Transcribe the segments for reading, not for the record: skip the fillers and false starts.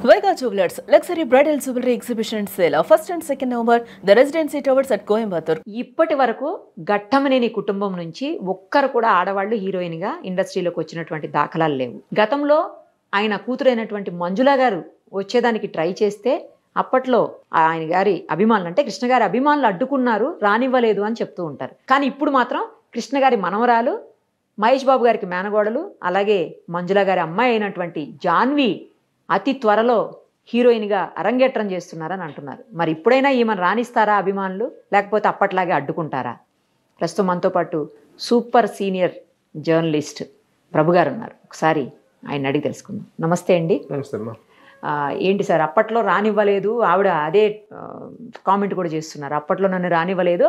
Vega Jewelers Luxury Bridal Jewelry Exhibition Sale first and second November, the Residency Towers at Coimbatore. ఇప్పటి వరకు ఘట్టమనేని కుటుంబం నుంచి ఒక్కరు కూడా ఆడవాళ్ళు హీరోయిన్ గా ఇండస్ట్రీలోకి వచ్చినటువంటి దాఖలాలు లేవు. గతంలో ఆయన కూతురైనటువంటి మంజుల గారు వచ్చేదానికి ట్రై చేస్తే అప్పట్లో ఆయన గారి అభిమానులు అంటే కృష్ణ గారి అభిమానులు అడ్డుకున్నారు, రానివ్వలేదు అని చెప్తూ ఉంటారు. కానీ ఇప్పుడు మాత్రం కృష్ణ గారి మనవరాలు, మహేష్ బాబు గారికి మేనగోడలు, అలాగే మంజుల గారి అమ్మాయి అయినటువంటి జాన్వి అతి త్వరలో హీరోయిన్గా అరంగేట్రం చేస్తున్నారని అంటున్నారు. మరి ఇప్పుడైనా ఈమెను రాణిస్తారా అభిమానులు, లేకపోతే అప్పట్లాగే అడ్డుకుంటారా? ప్రస్తుతం మనతో పాటు సూపర్ సీనియర్ జర్నలిస్ట్ ప్రభు గారు ఉన్నారు. ఒకసారి ఆయన అడిగి తెలుసుకుందాం. నమస్తే అండి. నమస్తే అమ్మా. ఏంటి సార్, అప్పట్లో రానివ్వలేదు, ఆవిడ అదే కామెంట్ కూడా చేస్తున్నారు, అప్పట్లో నన్ను రానివ్వలేదు,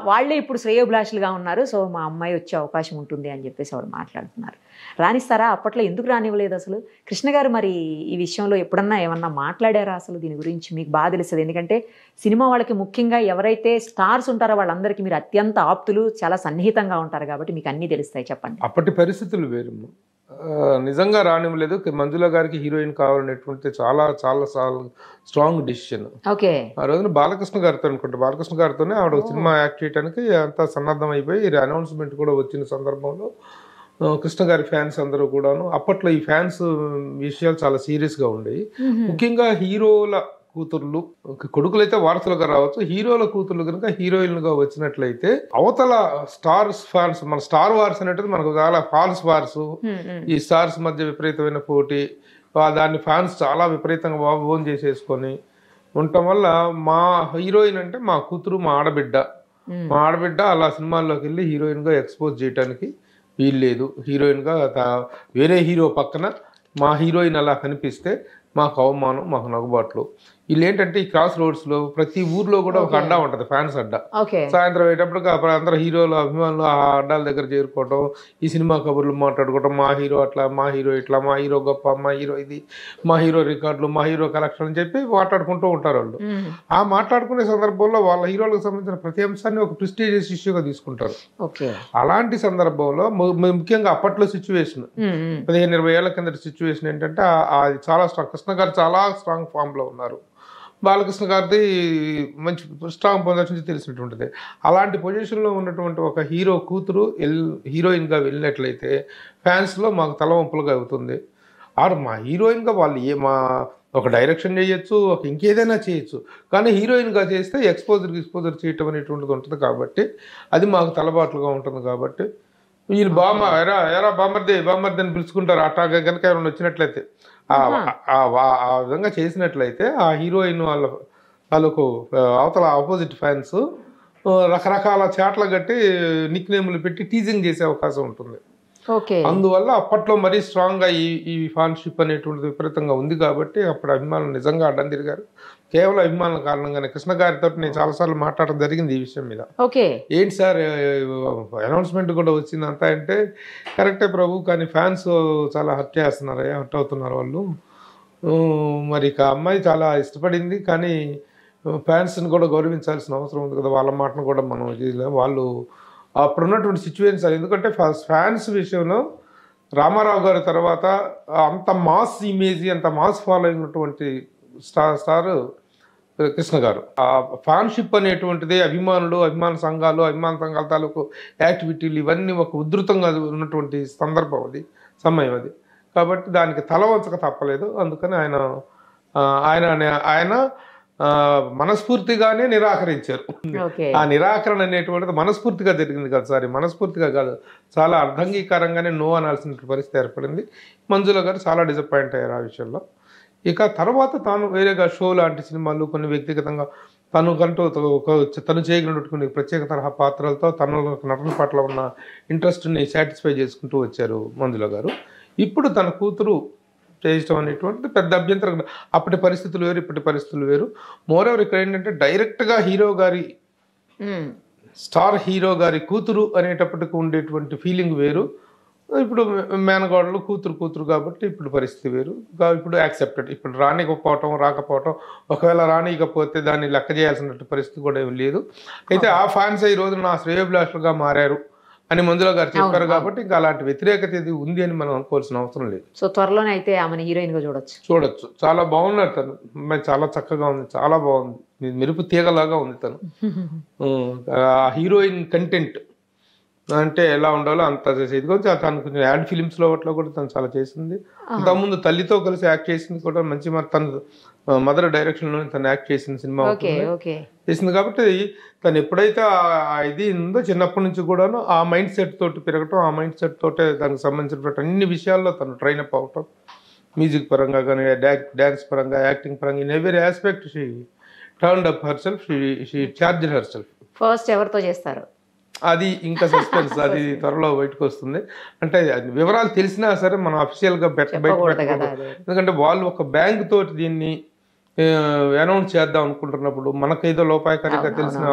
వాళ్ళే ఇప్పుడు శ్రేయోభిలాషులుగా ఉన్నారు, సో మా అమ్మాయి వచ్చే అవకాశం ఉంటుంది అని చెప్పేసి ఆవిడ మాట్లాడుతున్నారు. రాణిస్తారా? అప్పట్లో ఎందుకు రానివ్వలేదు అసలు? కృష్ణ గారు మరి ఈ విషయంలో ఎప్పుడన్నా ఏమన్నా మాట్లాడారా అసలు? దీని గురించి మీకు బాగా తెలుస్తుంది, ఎందుకంటే సినిమా వాళ్ళకి ముఖ్యంగా ఎవరైతే స్టార్స్ ఉంటారో వాళ్ళందరికీ మీరు అత్యంత ఆప్తులు, చాలా సన్నిహితంగా ఉంటారు కాబట్టి మీకు అన్నీ తెలుస్తాయి. చెప్పండి. అప్పటి పరిస్థితులు వేరు. నిజంగా రానివ్వలేదు. మంజుల గారికి హీరోయిన్ కావాలనేటువంటి చాలా చాలా స్ట్రాంగ్ డిసిషన్. ఓకే. ఆ రోజున బాలకృష్ణ గారితో అనుకుంటా, బాలకృష్ణ గారితోనే ఆవిడ సినిమా యాక్ట్ చేయడానికి అంతా సన్నద్ధం అయిపోయి అనౌన్స్మెంట్ కూడా వచ్చిన సందర్భంలో కృష్ణ గారి ఫ్యాన్స్ అందరూ కూడాను, అప్పట్లో ఈ ఫ్యాన్స్ విషయాలు చాలా సీరియస్గా ఉండేవి. ముఖ్యంగా హీరోల కూతుర్లు, కొడుకులైతే వారసులుగా రావచ్చు, హీరోల కూతుర్లు కనుక హీరోయిన్లుగా వచ్చినట్లయితే అవతల స్టార్స్ ఫాన్స్, మన స్టార్ వార్స్ అనేటిది మనకు చాలా ఫాల్స్ వార్స్, ఈ స్టార్స్ మధ్య విపరీతమైన పోటీ, దాన్ని ఫ్యాన్స్ చాలా విపరీతంగా ఓన్ చేసేసుకొని ఉండటం వల్ల మా హీరోయిన్ అంటే మా కూతురు, మా ఆడబిడ్డ అలా సినిమాల్లోకి వెళ్ళి హీరోయిన్గా ఎక్స్పోజ్ చేయడానికి వీల్లేదు. హీరోయిన్గా వేరే హీరో పక్కన మా హీరోయిన్ అలా కనిపిస్తే మాకు అవమానం, మాకు నగుబాట్లు. వీళ్ళు ఏంటంటే ఈ క్రాస్ రోడ్స్లో ప్రతి ఊర్లో కూడా ఒక అడ్డా ఉంటుంది, ఫ్యాన్స్ అడ్డా. సాయంత్రం అయ్యేటప్పటికి అందరూ హీరోలు అభిమానులు ఆ అడ్డాల దగ్గర చేరుకోవటం, ఈ సినిమా కబుర్లు మాట్లాడుకోవటం, మా హీరో అట్లా, మా హీరో ఇట్లా, మా హీరో గొప్ప, మా హీరో ఇది, మా హీరో రికార్డులు, మా హీరో కలెక్షన్ అని చెప్పి మాట్లాడుకుంటూ ఉంటారు వాళ్ళు. ఆ మాట్లాడుకునే సందర్భంలో వాళ్ళ హీరోలకు సంబంధించిన ప్రతి అంశాన్ని ఒక ప్రెస్టీజియస్ ఇష్యూగా తీసుకుంటారు. అలాంటి సందర్భంలో ముఖ్యంగా అప్పట్లో సిచ్యువేషన్ 15-20 ఏళ్ల కింద సిచ్యువేషన్ ఏంటంటే అది చాలా స్ట్రాంగ్. కృష్ణ గారు చాలా స్ట్రాంగ్ ఫామ్లో ఉన్నారు, బాలకృష్ణ గారిది మంచి స్ట్రాంగ్ పొజిషన్ తెలిసినటువంటిది. అలాంటి పొజిషన్లో ఉన్నటువంటి ఒక హీరో కూతురు హీరోయిన్గా వెళ్ళినట్లయితే ఫ్యాన్స్లో మాకు తలవంపులుగా అవుతుంది. మా హీరోయిన్గా వాళ్ళు మా ఒక డైరెక్షన్ చేయొచ్చు, ఒక ఇంకేదైనా చేయొచ్చు, కానీ హీరోయిన్గా చేస్తే ఎక్స్పోజర్ చేయటం అనేటువంటిది ఉంటుంది కాబట్టి అది మాకు తలబాట్లుగా ఉంటుంది. కాబట్టి వీళ్ళు ఎరా బామర్ది అని పిలుచుకుంటారు. అట్టాగా కనుక ఎవరైనా వచ్చినట్లయితే ఆ విధంగా చేసినట్లయితే ఆ హీరోయిన్ వాళ్ళకు అవతల ఆపోజిట్ ఫ్యాన్స్ రకరకాల చాట్ల కట్టి నిక్ నేమ్లు పెట్టి టీజింగ్ చేసే అవకాశం ఉంటుంది. అందువల్ల అప్పట్లో మరీ స్ట్రాంగ్గా ఈ ఫ్యాన్షిప్ అనేటువంటిది విపరీతంగా ఉంది కాబట్టి అప్పుడు అభిమానులు నిజంగా అడ్డం తిరిగారు. కేవలం అభిమానుల కారణంగానే కృష్ణ గారితో నేను చాలాసార్లు మాట్లాడడం జరిగింది ఈ విషయం మీద. ఏంటి సార్ అనౌన్స్మెంట్ కూడా వచ్చిందంతా అంటే, కరెక్టే ప్రభు, కానీ ఫ్యాన్స్ చాలా హర్ట్ అవుతున్నారు వాళ్ళు. మరి ఇక అమ్మాయి చాలా ఇష్టపడింది, కానీ ఫ్యాన్స్ని కూడా గౌరవించాల్సిన అవసరం ఉంది కదా, వాళ్ళ మాటను కూడా మనం వాళ్ళు అప్పుడున్నటువంటి సిచ్యువేషన్స్. ఎందుకంటే ఫ్యాన్స్ విషయంలో రామారావు గారి తర్వాత అంత మాస్ ఇమేజ్, అంత మాస్ ఫాలోయింగ్ ఉన్నటువంటి స్టార్ కృష్ణ గారు. ఆ ఫ్యాన్షిప్ అనేటువంటిది అభిమాన సంఘాల తాలూకు యాక్టివిటీలు ఇవన్నీ ఒక ఉధృతంగా ఉన్నటువంటి సందర్భం అది, సమయం అది. కాబట్టి దానికి తల వంచక తప్పలేదు. అందుకని ఆయన మనస్ఫూర్తిగానే నిరాకరించారు. ఆ నిరాకరణ అనేటువంటిది మనస్ఫూర్తిగా జరిగింది కదా సార్, మనస్ఫూర్తిగా కాదు, చాలా అర్ధంగీకారంగానే నో అనాల్సిన పరిస్థితి ఏర్పడింది. మంజుల గారు చాలా డిసప్పాయింట్ అయ్యారు ఆ విషయంలో. ఇక తర్వాత తాను వేరేగా షో లాంటి సినిమాలు, కొన్ని వ్యక్తిగతంగా తను చేయగలిగినట్టు కొన్ని ప్రత్యేక తరహా పాత్రలతో తన నటన పట్ల ఉన్న ఇంట్రెస్ట్ని సాటిస్ఫై చేసుకుంటూ వచ్చారు మంజుల గారు. ఇప్పుడు తన కూతురు చేయటం అనేటువంటిది పెద్ద అభ్యంతరం. అప్పటి పరిస్థితులు వేరు, ఇప్పటి పరిస్థితులు వేరు. మోరెవర్ ఇక్కడ ఏంటంటే డైరెక్ట్గా స్టార్ హీరో గారి కూతురు అనేటప్పటికి ఉండేటువంటి ఫీలింగ్ వేరు. ఇప్పుడు మేనగోడలు కూతురు కాబట్టి ఇప్పుడు పరిస్థితి వేరు. ఇప్పుడు యాక్సెప్టెడ్. ఇప్పుడు రాకపోవటం, ఒకవేళ రానియకపోతే దాన్ని లెక్క చేయాల్సిన పరిస్థితి కూడా లేదు. అయితే ఆ ఫ్యాన్స్ ఈ రోజు నా శ్రేయోభిలాషులుగా మారారు అని మంజుల గారు చెప్పారు కాబట్టి ఇంకా అలాంటి వ్యతిరేకత ఇది ఉంది అని మనం అనుకోవాల్సిన అవసరం లేదు. సో త్వరలోనే అయితే ఆమెను హీరోయిన్ గా చూడొచ్చు. చాలా బాగున్నారు తను, అమ్మాయి చాలా చక్కగా ఉంది, చాలా బాగుంది, మెరుపు తీగలాగా ఉంది తను. హీరోయిన్ కంటెంట్ అంటే ఎలా ఉండాలో అంత చేసేది. తను కొంచెం యాడ్ ఫిలిమ్స్ లో వాటిలో కూడా తను చాలా చేసింది. అంతకుముందు తల్లితో కలిసి యాక్ట్ చేసింది కూడా మంచి, తను మదర్ డైరెక్షన్ లో తను యాక్ట్ చేసిన సినిమా చేసింది. కాబట్టి తను ఎప్పుడైతే ఇది ఉందో చిన్నప్పటి నుంచి కూడాను ఆ మైండ్ సెట్ తోటి పెరగటం, ఆ మైండ్ సెట్ తోటే దానికి సంబంధించినటువంటి అన్ని విషయాల్లో తను ట్రైన్ అప్ అవటం, మ్యూజిక్ పరంగా కానీ, డాన్స్ పరంగా, యాక్టింగ్ పరంగా, in every aspect she turned up her self, she charged her self. First ఎవరితో చేస్తారు అది ఇంకా సస్పెన్స్, అది త్వరలో బయటకు వస్తుంది. అంటే వివరాలు తెలిసినా సరే మనం అఫీషియల్ గా బయట పెట్టకూడదు. ఎందుకంటే వాళ్ళు ఒక బ్యాంక్ తోటి దీన్ని అనౌన్స్ చేద్దాం అనుకుంటున్నప్పుడు మనకేదో లోపాయకారిగా తెలిసిన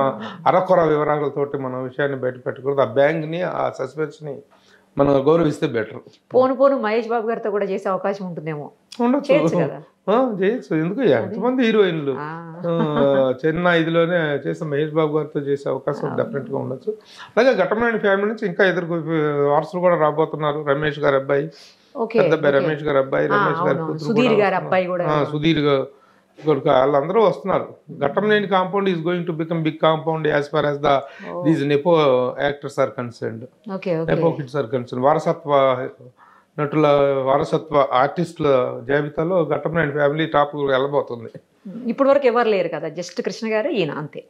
అరకొర వివరాలతోటి మన విషయాన్ని బయట పెట్టకూడదు. ఆ బ్యాంక్ ని, ఆ సస్పెన్స్ ని మనం గౌరవిస్తే బెటర్. పోను మహేష్ బాబు గారితో కూడా చేసే అవకాశం ఉంటుందేమో. ఉండొచ్చు, చేయొచ్చు. ఎందుకు ఎంతమంది హీరోయిన్లు చెన్నై ఇదిలోనే చేసే మహేష్ బాబు గారితో చేసే అవకాశం డెఫినెట్ గా ఉండొచ్చు. అలాగే ఘట్టమనేని ఫ్యామిలీ నుంచి ఇంకా ఎదురు వారసులు కూడా రాబోతున్నారు. రమేష్ గారి అబ్బాయి, పెద్ద అబ్బాయి రమేష్ గారి అబ్బాయి, రమేష్ గారి కూతురు, సుధీర్ కొడుకు, వాళ్ళందరూ వస్తున్నారు. Ghattamaneni compound is going to become big compound as far as these nepo actors are concerned, nepo kids are concerned. వారసత్వ నటుల, వారసత్వ ఆర్టిస్టుల జాబితాలో ఘట్టమనేని ఫ్యామిలీ టాప్ వెళ్ళబోతుంది. ఇప్పటి వరకు ఎవరు లేరు కదా, జస్ట్ కృష్ణ గారు ఈయన అంతే.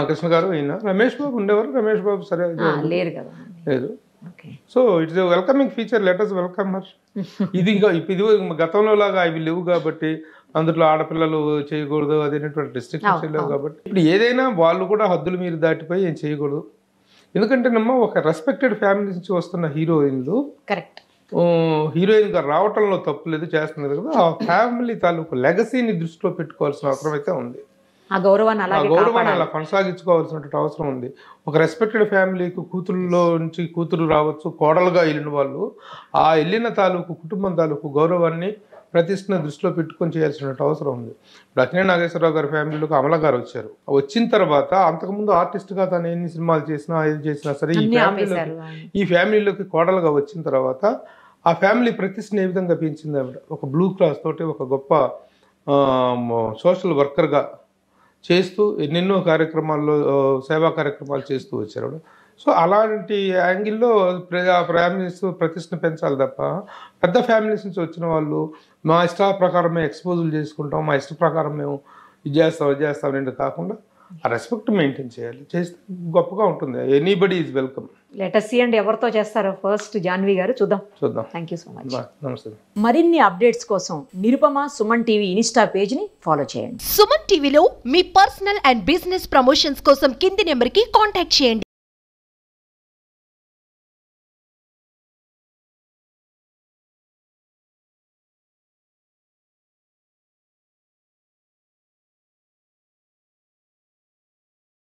కృష్ణ గారు ఈయన, రమేష్ బాబు ఉండేవారు, రమేష్ బాబు సరే లేరు కదా, లేదు. So it's a welcoming feature, let us welcome her. ఇది గతంలో లాగా అవి లేవు కాబట్టి, అందులో ఆడపిల్లలు చేయకూడదు అదేనటువంటి రిస్ట్రిక్షన్స్ లేవు కాబట్టి ఇప్పుడు ఏదైనా వాళ్ళు కూడా హద్దులు మీరు దాటిపోయి ఏం చేయకూడదు. ఎందుకంటే ఒక రెస్పెక్టెడ్ ఫ్యామిలీ నుంచి వస్తున్న హీరోయిన్లు కరెక్ట్ హీరోయిన్ గా రావటంలో తప్పు లేదు, చేస్తున్నారు కదా. ఆ ఫ్యామిలీ తాలూకు లెగసీని దృష్టిలో పెట్టుకోవాల్సిన అవసరం అయితే ఉంది. ఆ గౌరవాన్ని అలా కొనసాగించుకోవాల్సినటువంటి అవసరం ఉంది. ఒక రెస్పెక్టెడ్ ఫ్యామిలీకి కూతురులో నుంచి కూతురు రావచ్చు, కోడలుగా వెళ్ళిన వాళ్ళు ఆ వెళ్ళిన తాలూకు కుటుంబం తాలూకు గౌరవాన్ని, ప్రతిష్టను దృష్టిలో పెట్టుకొని చేయాల్సినటువంటి అవసరం ఉంది. ఇప్పుడు అక్కినేని నాగేశ్వరరావు గారి ఫ్యామిలీలోకి అమల గారు వచ్చారు. వచ్చిన తర్వాత అంతకుముందు ఆర్టిస్ట్గా తను ఎన్ని సినిమాలు చేసినా ఏది చేసినా సరే ఈ ఫ్యామిలీలోకి కోడలుగా వచ్చిన తర్వాత ఆ ఫ్యామిలీ ప్రతిష్టను ఏ విధంగా పెంచింది ఆవిడ. ఒక బ్లూ క్రాస్ తోటి ఒక గొప్ప సోషల్ వర్కర్గా చేస్తూ ఎన్నెన్నో కార్యక్రమాల్లో సేవా కార్యక్రమాలు చేస్తూ వచ్చారు. సో అలాంటి యాంగిల్లో ఫ్యామిలీస్ ప్రతిష్టను పెంచాలి తప్ప పెద్ద ఫ్యామిలీస్ నుంచి వచ్చిన వాళ్ళు మా ఇష్ట ప్రకారం మేము ఎక్స్పోజులు చేసుకుంటాం, మా ఇష్ట ప్రకారం మేము ఇది చేస్తాం అనేది కాకుండా ఆ రెస్పెక్ట్ మెయింటైన్ చేయాలి. చేస్తే గొప్పగా ఉంటుంది. Anybody is welcome. Let us see and ఎవరితో చేస్తారో ఫస్ట్ జాన్వి గారు చూద్దాం. Thank you so much. నమస్తే. మరిన్ని అప్డేట్స్ కోసం Nirupama Suman TV Insta page ని ఫాలో చేయండి. సుమన్ టీవీలో మీ పర్సనల్ అండ్ బిజినెస్ ప్రమోషన్స్ కోసం కింది నెంబర్ కి కాంటాక్ట్ చేయండి.